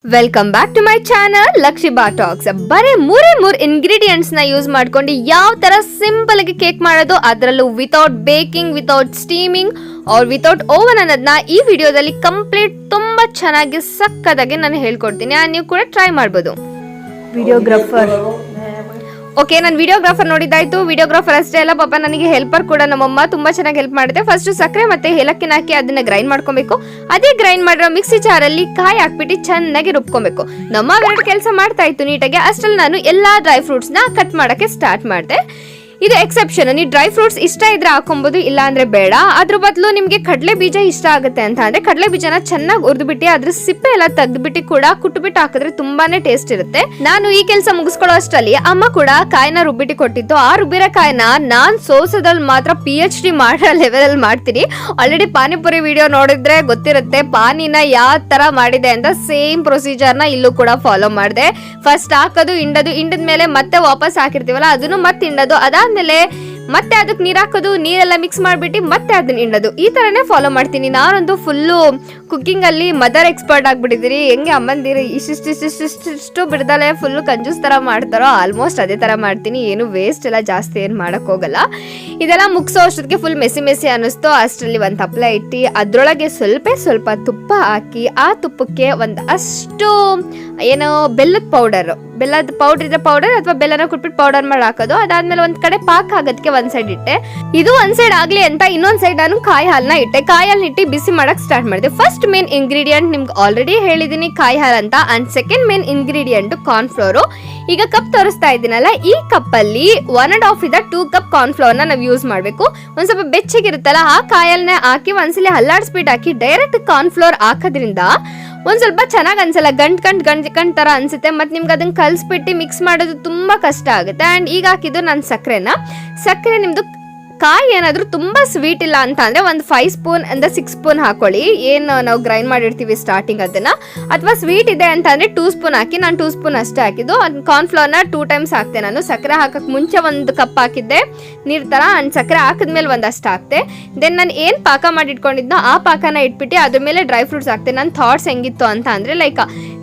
Welcome back to my channel Lakshiba talks. ಬರೀ ಮೂರು ingredients ನ ಯೂಸ್ ಮಾಡ್ಕೊಂಡು ಯಾವ ತರ ಸಿಂಪಲ್ ಆಗಿ ಕೇಕ್ ಮಾಡೋದು, ಅದರಲ್ಲೂ without baking, without steaming or without oven ಅನ್ನೋದನ್ನ ಈ ವಿಡಿಯೋದಲ್ಲಿ ಕಂಪ್ಲೀಟ್ ತುಂಬಾ ಚೆನ್ನಾಗಿ ಸಕ್ಕದಾಗಿ ನಾನು ಹೇಳ್ಕೊಡ್ತೀನಿ. ನೀವು ಕೂಡ ಟ್ರೈ ಮಾಡ್ಬೋದು. ವಿಡಿಯೋಗ್ರಾಫರ್ ಓಕೆ, ನಾನು ವಿಡಿಯೋಗ್ರಾಫರ್ ನೋಡಿದ್ದಾಯ್ತು. ವಿಡಿಯೋಗ್ರಾಫರ್ ಅಷ್ಟೇ ಅಲ್ಲ, ಪಾಪ ನನಗೆ ಹೆಲ್ಪರ್ ಕೂಡ ನಮ್ಮಮ್ಮ ತುಂಬಾ ಚೆನ್ನಾಗಿ ಹೆಲ್ಪ್ ಮಾಡಿದೆ. ಫಸ್ಟ್ ಸಕ್ಕರೆ ಮತ್ತೆ ಏಲಕ್ಕಿನ ಹಾಕಿ ಅದನ್ನ ಗ್ರೈಂಡ್ ಮಾಡ್ಕೊಬೇಕು. ಅದೇ ಗ್ರೈಂಡ್ ಮಾಡಿರೋ ಮಿಕ್ಸಿ ಜಾರಲ್ಲಿ ಕಾಯಿ ಹಾಕ್ಬಿಟ್ಟು ಚೆನ್ನಾಗಿ ರುಬ್ಕೊಬೇಕು. ನಮ್ಮ ಎರಡು ಕೆಲಸ ಮಾಡ್ತಾ ಇತ್ತು ನೀಟಾಗಿ. ಅಷ್ಟ್ರಲ್ಲಿ ನಾನು ಎಲ್ಲಾ ಡ್ರೈ ಫ್ರೂಟ್ಸ್ ನ ಕಟ್ ಮಾಡಕ್ಕೆ ಸ್ಟಾರ್ಟ್ ಮಾಡಿದೆ. ಇದು ಎಕ್ಸೆಪ್ಷನ್. ನೀವು ಡ್ರೈ ಫ್ರೂಟ್ಸ್ ಇಷ್ಟ ಇದ್ರೆ ಹಾಕೊಬಹುದು, ಇಲ್ಲ ಅಂದ್ರೆ ಬೇಡ. ಅದ್ರ ಬದಲು ನಿಮ್ಗೆ ಕಡಲೆ ಬೀಜ ಇಷ್ಟ ಆಗುತ್ತೆ ಅಂತ ಅಂದ್ರೆ ಕಡಲೆ ಬೀಜನ ಚೆನ್ನಾಗಿ ಉರ್ದ್ಬಿಟ್ಟು ಅದ್ರ ಸಿಪ್ಪೆ ಎಲ್ಲ ತೆಗ್ದ್ಬಿಟ್ಟು ಕೂಡ ಕುಟ್ಬಿಟ್ಟು ಹಾಕಿದ್ರೆ ತುಂಬಾನೇ ಟೇಸ್ಟ್ ಇರುತ್ತೆ. ನಾನು ಈ ಕೆಲಸ ಮುಗಿಸ್ಕೊಳ್ಳೋ ಅಷ್ಟರಲ್ಲಿ ಅಮ್ಮ ಕೂಡ ಕಾಯಿನ ರುಬ್ಬಿಟ್ಟು ಕೊಟ್ಟಿತ್ತು. ಆ ರುಬ್ಬಿರೋ ಕಾಯಿನ ನಾನ್ ಸೋಸೋದ್ರಲ್ಲಿ ಮಾತ್ರ PhD ಮಾಡೋ ಲೆವೆಲ್ ಅಲ್ಲಿ ಮಾಡ್ತೀನಿ. ಆಲ್ರೆಡಿ ಪಾನಿಪುರಿ ವಿಡಿಯೋ ನೋಡಿದ್ರೆ ಗೊತ್ತಿರುತ್ತೆ ಪಾನಿನ ಯಾವ ತರ ಮಾಡಿದೆ ಅಂತ. ಸೇಮ್ ಪ್ರೊಸೀಜರ್ ನ ಇಲ್ಲೂ ಕೂಡ ಫಾಲೋ ಮಾಡಿದೆ. ಫಸ್ಟ್ ಹಾಕೋದು, ಹಿಂಡದ ಮೇಲೆ ಮತ್ತೆ ವಾಪಸ್ ಹಾಕಿರ್ತೀವಲ್ಲ ಅದನ್ನು ಮತ್ತೆ ಹಿಂಡೋದು, ಅದಾದ್ಮೇಲೆ ಮತ್ತೆ ಅದಕ್ಕೆ ನೀರ್ ಹಾಕೋದು, ನೀರೆಲ್ಲ ಮಿಕ್ಸ್ ಮಾಡ್ಬಿಟ್ಟು ಮತ್ತೆ ಅದನ್ನ ಹಿಂಡೋದು. ಈ ತರನೇ ಫಾಲೋ ಮಾಡ್ತೀನಿ. ನಾನೊಂದು ಫುಲ್ಲು ಕುಕ್ಕಿಂಗ್ ಅಲ್ಲಿ ಮದರ್ ಎಕ್ಸ್ಪರ್ಟ್ ಆಗ್ಬಿಟ್ಟಿದ್ದೀರಿ. ಹೆಂಗೆ ಅಮ್ಮಂದಿರು ಇಷ್ಟಿಷ್ಟು ಬಿಡ್ದಲೆ ಫುಲ್ಲು ಕಂಜೂಸ್ ತರ ಮಾಡ್ತಾರೋ ಆಲ್ಮೋಸ್ಟ್ ಅದೇ ತರ ಮಾಡ್ತೀನಿ. ಏನು ವೇಸ್ಟ್ ಎಲ್ಲ ಜಾಸ್ತಿ ಏನು ಮಾಡಕ್ ಹೋಗಲ್ಲ. ಇದೆಲ್ಲ ಮುಗಿಸೋ ಅಷ್ಟೊತ್ತಿಗೆ ಫುಲ್ ಮೆಸಿ ಅನ್ನಿಸ್ತು. ಅಷ್ಟರಲ್ಲಿ ಒಂದು ತಪ್ಪಲ ಇಟ್ಟು ಅದ್ರೊಳಗೆ ಸ್ವಲ್ಪ ತುಪ್ಪ ಹಾಕಿ, ಆ ತುಪ್ಪಕ್ಕೆ ಅಷ್ಟು ಏನೋ ಬೆಲ್ಲದ ಪೌಡರ್ ಇದ್ರೆ ಪೌಡರ್ ಅಥವಾ ಬೆಲ್ಲನ ಕುಟ್ಬಿಟ್ಟು ಪೌಡರ್ ಮಾಡಿ ಹಾಕೋದು. ಅದಾದ್ಮೇಲೆ ಒಂದ್ ಕಡೆ ಪಾಕ್ ಆಗೋದಕ್ಕೆ ಒಂದ್ ಸೈಡ್ ಇಟ್ಟೆ. ಇದು ಒಂದ್ ಸೈಡ್ ಆಗ್ಲಿ ಅಂತ ಇನ್ನೊಂದ್ ಸೈಡ್ ನಾನು ಕಾಯಿ ಹಾಲನ್ನ ಇಟ್ಟೆ. ಕಾಯಿ ಹಾಲನ್ನ ಇಟ್ಟು ಬಿಸಿ ಮಾಡಕ್ ಸ್ಟಾರ್ಟ್ ಮಾಡಿದೆ. ಫಸ್ಟ್ ಮೇನ್ ಇಂಗ್ರೀಡಿಯೆಂಟ್ ನಿಮ್ಗೆ ಆಲ್ರೆಡಿ ಹೇಳಿದೀನಿ ಕಾಯಿ ಹಾಲು ಅಂತ. And second main ingredient corn flour. ಈಗ ಕಪ್ ತೋರಿಸ್ತಾ ಇದ್ದೀನಲ್ಲ, ಈ ಕಪ್ ಅಲ್ಲಿ 1.5 2 ಕಪ್ ಕಾರ್ನ್ ಫ್ಲೋರ್ ನ ನಾವು ಯೂಸ್ ಮಾಡ್ಬೇಕು. ಒಂದ್ ಸ್ವಲ್ಪ ಬೆಚ್ಚಗಿರುತ್ತಲ್ಲ, ಆ ಕಾಯಲ್ನ ಹಾಕಿ ಒಂದ್ಸಲಿ ಹಲ್ಲಾಡ್ಸ್ಬಿಟ್ಟು ಹಾಕಿ ಡೈರೆಕ್ಟ್ ಕಾರ್ನ್ ಫ್ಲೋರ್ ಹಾಕೋದ್ರಿಂದ ಒಂದ್ ಸ್ವಲ್ಪ ಚೆನ್ನಾಗಿ ಅನ್ಸಲ್ಲ, ಗಂಟ್ ತರ ಅನ್ಸುತ್ತೆ. ಮತ್ತೆ ನಿಮ್ಗೆ ಅದನ್ನ ಕಲ್ಸ್ಬಿಟ್ಟು ಮಿಕ್ಸ್ ಮಾಡೋದು ತುಂಬಾ ಕಷ್ಟ ಆಗುತ್ತೆ. ಅಂಡ್ ಈಗ ಹಾಕಿದ್ದು ನಾನು ಸಕ್ಕರೆ ನಿಮ್ದು ಕಾಯಿ ಏನಾದ್ರು ತುಂಬಾ ಸ್ವೀಟ್ ಇಲ್ಲ ಅಂತ ಅಂದ್ರೆ ಒಂದು 5 ಸ್ಪೂನ್ ಅಂದ 6 ಸ್ಪೂನ್ ಹಾಕೊಳ್ಳಿ. ಏನು ನಾವು ಗ್ರೈಂಡ್ ಮಾಡಿರ್ತೀವಿ ಸ್ಟಾರ್ಟಿಂಗ್ ಅದನ್ನ. ಅಥವಾ ಸ್ವೀಟ್ ಇದೆ ಅಂತ ಅಂದ್ರೆ 2 ಸ್ಪೂನ್ ಹಾಕಿ. ನಾನು 2 ಸ್ಪೂನ್ ಅಷ್ಟೇ ಹಾಕಿದ್ದು. ಕಾರ್ನ್ ಫ್ಲೋರ್ ನ 2 ಟೈಮ್ಸ್ ಹಾಕ್ತೆ ನಾನು. ಸಕ್ಕರೆ ಹಾಕಕ್ ಮುಂಚೆ 1 ಕಪ್ ಹಾಕಿದ್ದೆ ನೀರ್ ತರ. ಅಂಡ್ ಸಕ್ಕರೆ ಹಾಕಿದ್ಮೇಲೆ ಒಂದಷ್ಟು ಹಾಕ್ತೆ. ದೆನ್ ನಾನು ಏನ್ ಪಾಕ ಮಾಡಿ ಇಟ್ಕೊಂಡಿದ್ನೋ ಆ ಪಾಕನ ಇಟ್ಬಿಟ್ಟು ಅದ್ರ ಮೇಲೆ ಡ್ರೈ ಫ್ರೂಟ್ಸ್ ಹಾಕ್ತೆ. ನನ್ನ ಥಾಟ್ಸ್ ಹೆಂಗಿತ್ತು ಅಂತ ಅಂದ್ರೆ ಲೈಕ್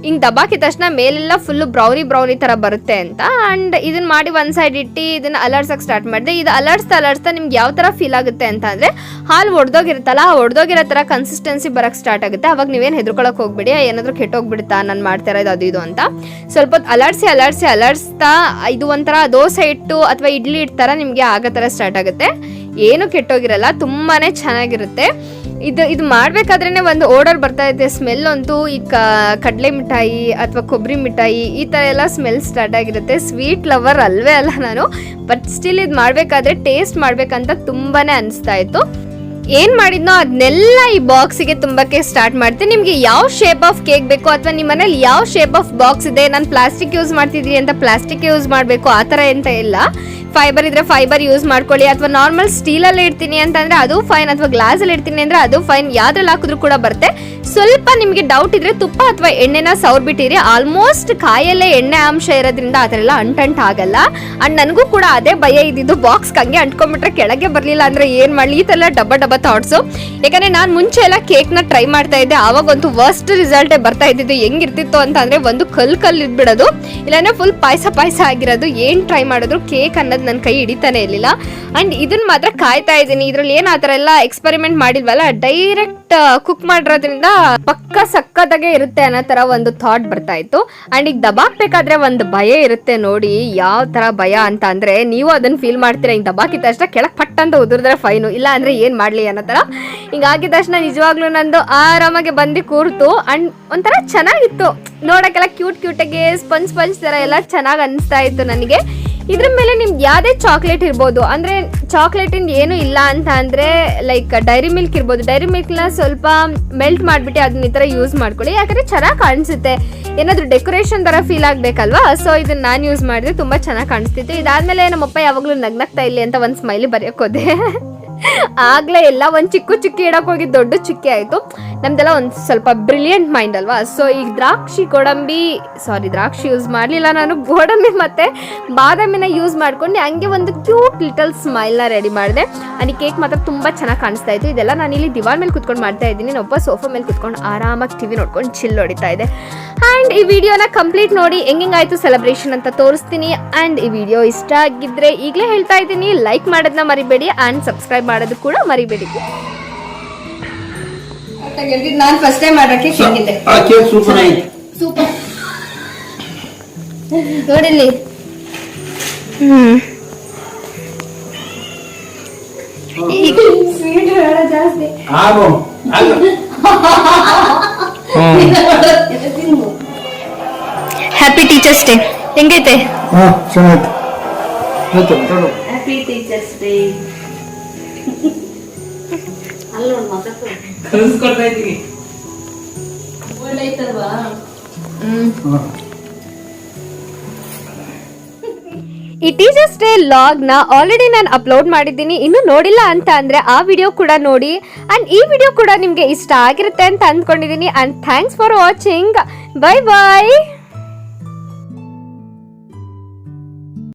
ಹಿಂಗ್ ದಬಾಕಿದ ತಕ್ಷಣ ಮೇಲೆಲ್ಲ ಫುಲ್ ಬ್ರೌನಿ ತರ ಬರುತ್ತೆ ಅಂತ. ಅಂಡ್ ಇದನ್ನ ಮಾಡಿ ಒಂದ್ ಸೈಡ್ ಇಟ್ಟು ಇದನ್ನ ಅಲರ್ಸಕ್ ಸ್ಟಾರ್ಟ್ ಮಾಡಿದೆ. ಇದು ಅಲರ್ಸ್ತಾ ನಿಮ್ಗೆ ಯಾವ ತರ ಫೀಲ್ ಆಗುತ್ತೆ ಅಂತ ಅಂದ್ರೆ ಹಾಲು ಒಡ್ದೋಗಿರುತ್ತಲ್ಲ, ಆ ಒಡ್ದೋಗಿರೋ ತರ ಕನ್ಸಿಸ್ಟೆನ್ಸಿ ಬರಕ್ ಸ್ಟಾರ್ಟ್ ಆಗುತ್ತೆ. ಅವಾಗ ನೀವೇನ್ ಹೆದರ್ಕೊಳಕ್ ಹೋಗ್ಬಿಡಿ, ಏನಾದ್ರು ಕೆಟ್ಟೋಗ್ಬಿಡುತ್ತಾ ನಾನು ಮಾಡ್ತಾ ಇರೋದು ಅದು ಇದು ಅಂತ. ಸ್ವಲ್ಪ ಹೊತ್ತು ಅಲರ್ಸ್ತಾ ಇದು ಒಂಥರ ದೋಸೆ ಇಟ್ಟು ಅಥವಾ ಇಡ್ಲಿ ಇಡ್ತಾರ ನಿಮ್ಗೆ ಆಗೋ ತರ ಸ್ಟಾರ್ಟ್ ಆಗುತ್ತೆ. ಏನು ಕೆಟ್ಟೋಗಿರಲ್ಲ, ತುಂಬಾನೇ ಚೆನ್ನಾಗಿರುತ್ತೆ. ಇದು ಮಾಡ್ಬೇಕಾದ್ರೇನೆ ಒಂದು ಓಡರ್ ಬರ್ತಾ ಇದೆ. ಸ್ಮೆಲ್ ಅಂತೂ ಈ ಕಡಲೆ ಮಿಠಾಯಿ ಅಥವಾ ಕೊಬ್ಬರಿ ಮಿಠಾಯಿ ಈ ತರ ಎಲ್ಲ ಸ್ಮೆಲ್ ಸ್ಟಾರ್ಟ್ ಆಗಿರುತ್ತೆ. ಸ್ವೀಟ್ ಲವರ್ ಅಲ್ವೇ ಅಲ್ಲ ನಾನು, ಬಟ್ ಸ್ಟಿಲ್ ಇದು ಮಾಡ್ಬೇಕಾದ್ರೆ ಟೇಸ್ಟ್ ಮಾಡ್ಬೇಕಂತ ತುಂಬಾನೇ ಅನಿಸ್ತಾ ಇತ್ತು. ಏನ್ ಮಾಡಿದ್ನೋ ಅದನ್ನೆಲ್ಲ ಈ ಬಾಕ್ಸಿಗೆ ತುಂಬಕ್ಕೆ ಸ್ಟಾರ್ಟ್ ಮಾಡ್ತೀನಿ. ನಿಮ್ಗೆ ಯಾವ ಶೇಪ್ ಆಫ್ ಕೇಕ್ ಬೇಕು ಅಥವಾ ನಿಮ್ಮ ಮನೇಲಿ ಯಾವ ಶೇಪ್ ಆಫ್ ಬಾಕ್ಸ್ ಇದೆ, ನಾನು ಪ್ಲಾಸ್ಟಿಕ್ ಯೂಸ್ ಮಾಡ್ತಿದ್ರಿ ಅಂತ ಪ್ಲಾಸ್ಟಿಕ್ ಯೂಸ್ ಮಾಡಬೇಕು ಆ ತರ ಎಂತ ಇಲ್ಲ. ಫೈಬರ್ ಇದ್ರೆ ಫೈಬರ್ ಯೂಸ್ ಮಾಡ್ಕೊಳ್ಳಿ, ಅಥವಾ ನಾರ್ಮಲ್ ಸ್ಟೀಲ್ ಅಲ್ಲಿ ಇಡ್ತೀನಿ ಅಂತಂದ್ರೆ ಅದು ಫೈನ್, ಅಥವಾ ಗ್ಲಾಸ್ ಅಲ್ಲಿ ಇಡ್ತೀನಿ ಅಂದ್ರೆ ಅದು ಫೈನ್. ಯಾವ್ದ್ರಲ್ಲಿ ಹಾಕಿದ್ರು ಕೂಡ ಬರುತ್ತೆ. ಸ್ವಲ್ಪ ನಿಮ್ಗೆ ಡೌಟ್ ಇದ್ರೆ ತುಪ್ಪ ಅಥವಾ ಎಣ್ಣೆನ ಸವರ್ಬಿಟ್ಟಿರಿ. ಆಲ್ಮೋಸ್ಟ್ ಕಾಯಲ್ಲೇ ಎಣ್ಣೆ ಅಂಶ ಇರೋದ್ರಿಂದ ಆ ಥರ ಎಲ್ಲ ಅಂಟಂಟ್ ಆಗಲ್ಲ. ಅಂಡ್ ನನಗೂ ಕೂಡ ಅದೇ ಭಯ ಇದ್ದಿದ್ದು, ಬಾಕ್ಸ್ ಹಂಗೆ ಅಂಟ್ಕೊಂಡ್ಬಿಟ್ರೆ ಕೆಳಗೆ ಬರ್ಲಿಲ್ಲ ಅಂದ್ರೆ ಏನ್ ಮಾಡ್ಲಿ, ಈ ತರ ಡಬ್ಬ ಥಾಟ್ಸು. ಯಾಕಂದ್ರೆ ನಾನು ಮುಂಚೆ ಎಲ್ಲ ಕೇಕ್ ನ ಟ್ರೈ ಮಾಡ್ತಾ ಇದ್ದೆ. ಆವಾಗಂತೂ ವರ್ಸ್ಟ್ ರಿಸಲ್ಟೇ ಬರ್ತಾ ಇದ್ದಿದ್ದು. ಹೆಂಗಿರ್ತಿತ್ತು ಅಂತ ಅಂದ್ರೆ ಒಂದು ಕಲ್ ಇದ್ಬಿಡೋದು, ಇಲ್ಲಾಂದ್ರೆ ಫುಲ್ ಪಾಯಸ ಆಗಿರೋದು. ಏನ್ ಟ್ರೈ ಮಾಡಿದ್ರು ಕೇಕ್ ಅನ್ನೋದು ನನ್ನ ಕೈ ಹಿಡಿತಾನೆ ಇರ್ಲಿಲ್ಲ. ಅಂಡ್ ಇದನ್ನ ಮಾತ್ರ ಕಾಯ್ತಾ ಇದ್ದೀನಿ. ಇದ್ರಲ್ಲಿ ಏನ್ ಆತರ ಎಲ್ಲ ಎಕ್ಸ್ಪೆರಿಮೆಂಟ್ ಮಾಡಿಲ್ವಲ್ಲ, ಡೈರೆಕ್ಟ್ ಕುಕ್ ಮಾಡಿರೋದ್ರಿಂದ ಪಕ್ಕ ಸಕ್ಕದಾಗೆ ಇರುತ್ತೆ ಅನ್ನೋ ತರ ಒಂದು ಥಾಟ್ ಬರ್ತಾ ಇತ್ತು. ಅಂಡ್ ಈಗ ದಬಾಕ್ಬೇಕಾದ್ರೆ ಒಂದು ಭಯ ಇರುತ್ತೆ ನೋಡಿ. ಯಾವ ತರ ಭಯ ಅಂತ ಅಂದ್ರೆ ನೀವು ಅದನ್ನ ಫೀಲ್ ಮಾಡ್ತೀರಾ. ಹಿಂಗ್ ದಬಾಕಿದ ತಕ್ಷಣ ಕೆಳಕ್ ಪಟ್ ಅಂತ ಉದುರಿದ್ರೆ ಫೈನು, ಇಲ್ಲ ಅಂದ್ರೆ ಏನ್ ಮಾಡ್ಲಿ ಅನ್ನೋ ತರ. ಹಿಂಗಾಗಿದ ತಕ್ಷಣ ನಿಜವಾಗ್ಲೂ ನಂದು ಆರಾಮಾಗಿ ಬಂದು ಕೂರ್ತು. ಅಂಡ್ ಒಂಥರ ಚೆನ್ನಾಗಿತ್ತು ನೋಡಕ್ಕೆಲ್ಲ, ಕ್ಯೂಟಾಗಿ ಸ್ಪಂಜ್ ತರ ಎಲ್ಲ ಚೆನ್ನಾಗಿ ಅನಿಸ್ತಾ ಇತ್ತು ನನಗೆ. ಇದ್ರ ಮೇಲೆ ನಿಮ್ಗೆ ಯಾವ್ದೇ ಚಾಕ್ಲೇಟ್ ಇರ್ಬೋದು, ಅಂದ್ರೆ ಚಾಕ್ಲೇಟ್ ಇಂದ ಏನು ಇಲ್ಲ ಅಂತ ಅಂದ್ರೆ ಲೈಕ್ ಡೈರಿ ಮಿಲ್ಕ್ ಇರ್ಬೋದು. ಡೈರಿ ಮಿಲ್ಕ್ ನ ಸ್ವಲ್ಪ ಮೆಲ್ಟ್ ಮಾಡ್ಬಿಟ್ಟು ಅದನ್ನ ಈ ತರ ಯೂಸ್ ಮಾಡ್ಕೊಳ್ಳಿ. ಯಾಕಂದ್ರೆ ಚೆನ್ನಾಗಿ ಕಾಣಿಸುತ್ತೆ, ಏನಾದ್ರು ಡೆಕೋರೇಷನ್ ತರ ಫೀಲ್ ಆಗ್ಬೇಕಲ್ವಾ. ಸೊ ಇದನ್ನ ನಾನು ಯೂಸ್ ಮಾಡಿದ್ರೆ ತುಂಬಾ ಚೆನ್ನಾಗಿ ಕಾಣಿಸ್ತಿತ್ತು. ಇದಾದ್ಮೇಲೆ ನಮ್ಮಪ್ಪ ಯಾವಾಗ್ಲೂ ನಗ್ನಗ್ತಾ ಇಲ್ಲಿ ಅಂತ ಒಂದ್ ಸ್ಮೈಲಿ ಬರೆಯಕ್ ಹೋದೆ. ಆಗ್ಲೇ ಎಲ್ಲ ಒಂದ್ ಚಿಕ್ಕ ಇಡಕ್ ಹೋಗಿ ದೊಡ್ಡ ಚುಕ್ಕಿ ಆಯ್ತು. ನಮ್ದೆಲ್ಲ ಒಂದು ಸ್ವಲ್ಪ ಬ್ರಿಲಿಯಂಟ್ ಮೈಂಡ್ ಅಲ್ವಾ. ಸೊ ಈಗ ದ್ರಾಕ್ಷಿ ಯೂಸ್ ಮಾಡಲಿಲ್ಲ ನಾನು, ಗೋಡಂಬಿ ಮತ್ತು ಬಾದಾಮಿನ ಯೂಸ್ ಮಾಡ್ಕೊಂಡು ಹಂಗೆ ಒಂದು ಕ್ಯೂಟ್ ಲಿಟಲ್ ಸ್ಮೈಲ್ನ ರೆಡಿ ಮಾಡಿದೆ. ಈ ಕೇಕ್ ಮಾತ್ರ ತುಂಬ ಚೆನ್ನಾಗಿ ಕಾಣಿಸ್ತಾ ಇತ್ತು. ಇದೆಲ್ಲ ನಾನು ಇಲ್ಲಿ ದಿವಾನ್ ಮೇಲೆ ಕುತ್ಕೊಂಡು ಮಾಡ್ತಾ ಇದ್ದೀನಿ, ಒಬ್ಬ ಸೋಫಾ ಮೇಲೆ ಕುತ್ಕೊಂಡು ಆರಾಮಾಗಿ ಟಿವಿ ನೋಡ್ಕೊಂಡು ಚಿಲ್ ಹೊಡಿತಾ ಇದೆ. ಆ್ಯಂಡ್ ಈ ವಿಡಿಯೋನ ಕಂಪ್ಲೀಟ್ ನೋಡಿ ಹೆಂಗಾಯ್ತು ಸೆಲೆಬ್ರೇಷನ್ ಅಂತ ತೋರಿಸ್ತೀನಿ. ಆ್ಯಂಡ್ ಈ ವಿಡಿಯೋ ಇಷ್ಟ ಆಗಿದ್ರೆ ಈಗಲೇ ಹೇಳ್ತಾ ಇದ್ದೀನಿ, ಲೈಕ್ ಮಾಡೋದನ್ನ ಮರಿಬೇಡಿ ಆ್ಯಂಡ್ ಸಬ್ಸ್ಕ್ರೈಬ್ ಮಾಡೋದು ಕೂಡ ಮರಿಬೇಡಿ. ನಾನು ಫಸ್ಟ್ ಟೈಮ್ ಮಾಡೋಕ್ಕೆ ಸೂಪರ್ ನೋಡಿಲ್ಲಿ. ಈಗ ಸ್ವೀಟ್ ಜಾಸ್ತಿ ಹ್ಯಾಪಿ ಟೀಚರ್ಸ್ ಡೇ ಹೆಂಗೈತೆ? Happy teachers day. ಈ ಟೀಚರ್ಸ್ ಡೇ ಲಾಗ್ನ ಆಲ್ರೆಡಿ ನಾನು ಅಪ್ಲೋಡ್ ಮಾಡಿದ್ದೀನಿ. ಇನ್ನೂ ನೋಡಿಲ್ಲ ಅಂತ ಅಂದರೆ ಆ ವಿಡಿಯೋ ಕೂಡ ನೋಡಿ. ಆ್ಯಂಡ್ ಈ ವಿಡಿಯೋ ಕೂಡ ನಿಮಗೆ ಇಷ್ಟ ಆಗಿರುತ್ತೆ ಅಂತ ಅಂದ್ಕೊಂಡಿದ್ದೀನಿ. And thanks for watching. Bye bye.